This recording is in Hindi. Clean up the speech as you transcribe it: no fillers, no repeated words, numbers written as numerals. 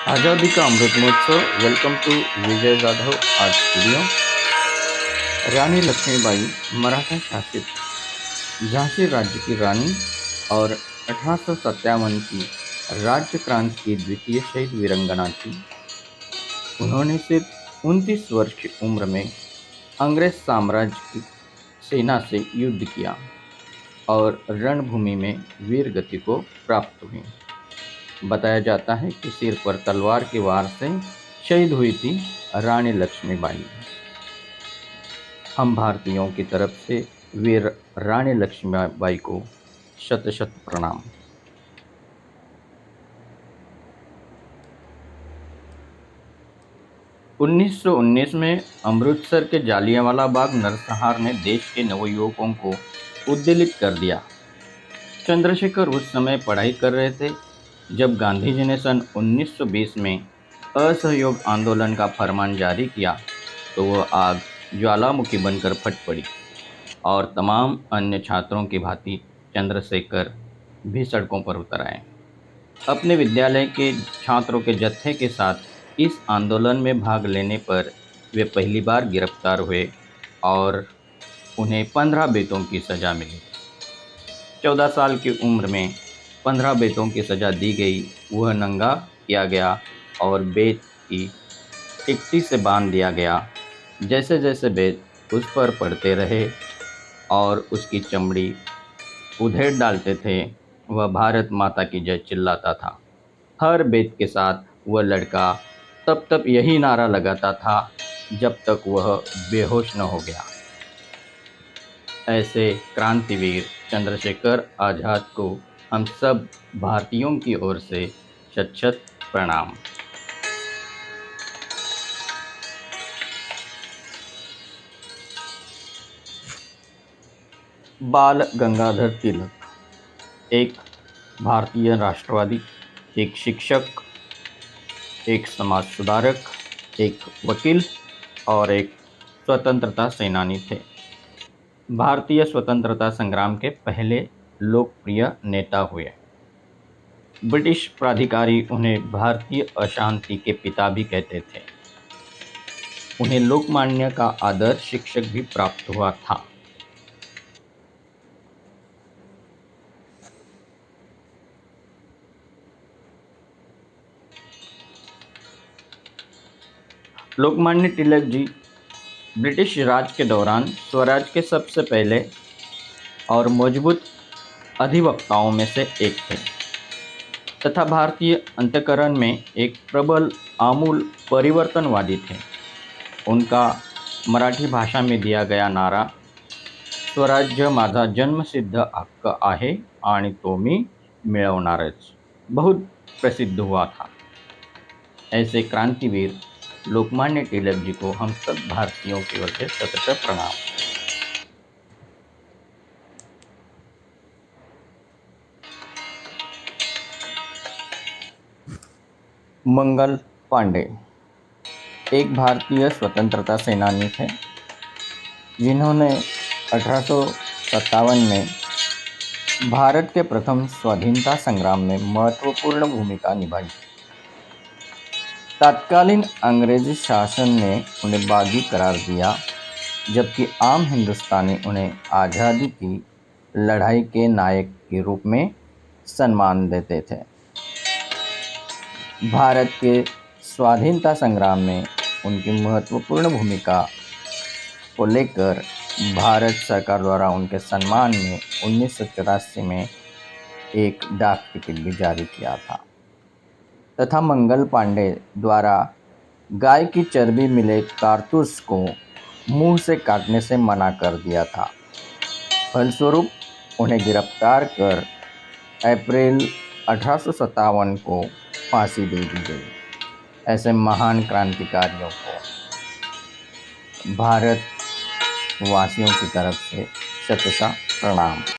आज़ादी का अमृत महोत्सव। Welcome to Vijay Jadhav art studio. Rani Lakshmibai Maratha शासित झांसी राज्य की रानी और 1857 की राज्य क्रांति की द्वितीय शहीद वीरंगना थी। उन्होंने सिर्फ 29 वर्ष की उम्र में अंग्रेज साम्राज्य की सेना से युद्ध किया और रणभूमि में वीर गति को प्राप्त हुई। बताया जाता है कि सिर पर तलवार के वार से शहीद हुई थी रानी लक्ष्मीबाई। हम भारतीयों की तरफ से वीर रानी लक्ष्मीबाई को शत शत प्रणाम। उन्नीस में अमृतसर के जालियांवाला बाग नरसंहार ने देश के नवयुवकों को उद्वेलित कर दिया। चंद्रशेखर उस समय पढ़ाई कर रहे थे जब गांधी जी ने सन 1920 में असहयोग आंदोलन का फरमान जारी किया तो वह आग ज्वालामुखी बनकर फट पड़ी और तमाम अन्य छात्रों की भांति चंद्रशेखर भी सड़कों पर उतर आए। अपने विद्यालय के छात्रों के जत्थे के साथ इस आंदोलन में भाग लेने पर वे पहली बार गिरफ्तार हुए और उन्हें 15 बेतों की सज़ा मिली। 14 साल की उम्र में 15 बेतों की सज़ा दी गई। वह नंगा किया गया और बेत की टिकटी से बांध दिया गया। जैसे जैसे बेत उस पर पड़ते रहे और उसकी चमड़ी उधेड़ डालते थे, वह भारत माता की जय चिल्लाता था। हर बेत के साथ वह लड़का तब तक यही नारा लगाता था जब तक वह बेहोश न हो गया। ऐसे क्रांतिवीर चंद्रशेखर आज़ाद को हम सब भारतीयों की ओर से शत शत प्रणाम। बाल गंगाधर तिलक एक भारतीय राष्ट्रवादी, एक शिक्षक, एक समाज सुधारक, एक वकील और एक स्वतंत्रता सेनानी थे। भारतीय स्वतंत्रता संग्राम के पहले लोकप्रिय नेता हुए। ब्रिटिश प्राधिकारी उन्हें भारतीय अशांति के पिता भी कहते थे। उन्हें लोकमान्य का आदर्श शिक्षक भी प्राप्त हुआ था। लोकमान्य तिलक जी ब्रिटिश राज के दौरान स्वराज के सबसे पहले और मजबूत अधिवक्ताओं में से एक थे तथा भारतीय अंतःकरण में एक प्रबल आमूल परिवर्तनवादी थे। उनका मराठी भाषा में दिया गया नारा स्वराज्य माझा जन्मसिद्ध हक्क आहे आणि तो मी मिळवणारच बहुत प्रसिद्ध हुआ था। ऐसे क्रांतिवीर लोकमान्य तिलक जी को हम सब भारतीयों की ओर से शत शत प्रणाम। मंगल पांडे एक भारतीय स्वतंत्रता सेनानी थे जिन्होंने 1857 में भारत के प्रथम स्वाधीनता संग्राम में महत्वपूर्ण भूमिका निभाई। तत्कालीन अंग्रेजी शासन ने उन्हें बागी करार दिया जबकि आम हिंदुस्तानी उन्हें आज़ादी की लड़ाई के नायक के रूप में सम्मान देते थे। भारत के स्वाधीनता संग्राम में उनकी महत्वपूर्ण भूमिका को लेकर भारत सरकार द्वारा उनके सम्मान में 1984 में एक डाक टिकट भी जारी किया था तथा मंगल पांडे द्वारा गाय की चर्बी मिले कारतूस को मुंह से काटने से मना कर दिया था। फलस्वरूप उन्हें गिरफ्तार कर अप्रैल 1857 को फांसी दे दी गई। ऐसे महान क्रांतिकारियों को भारत वासियों की तरफ से शत शत प्रणाम।